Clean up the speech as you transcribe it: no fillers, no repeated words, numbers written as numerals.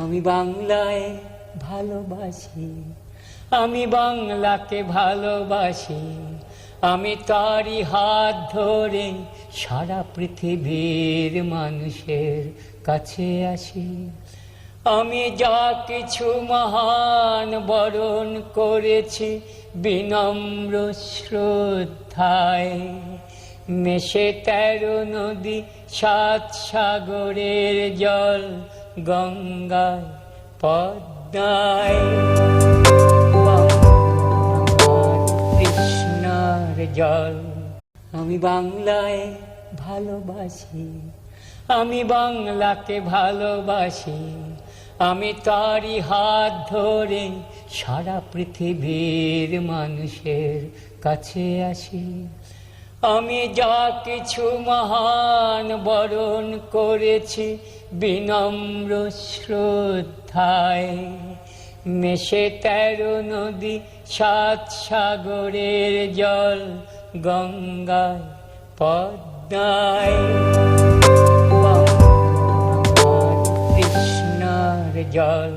আমি বাংলায় ভালোবাসি, আমি বাংলাকে ভালোবাসি। আমি তারই হাত ধরে সারা পৃথিবীর মানুষের কাছে আসি। আমি যা কিছু মহান বরণ করেছি বিনম্র শ্রদ্ধায়। মেশে 13 নদী 7 সাগরের জল, গঙ্গায় পদ্মায়। কৃষ্ণার জল। আমি বাংলায় ভালোবাসি, আমি বাংলাকে ভালোবাসি। আমি তারই হাত ধরে সারা পৃথিবীর মানুষের কাছে আসি। আমি যা কিছু মহান বরণ করেছি বিনম্র শ্রদ্ধায়। মেশে 13 নদী 7 সাগরের জল, গঙ্গায় পদ্মায়। কৃষ্ণার জল।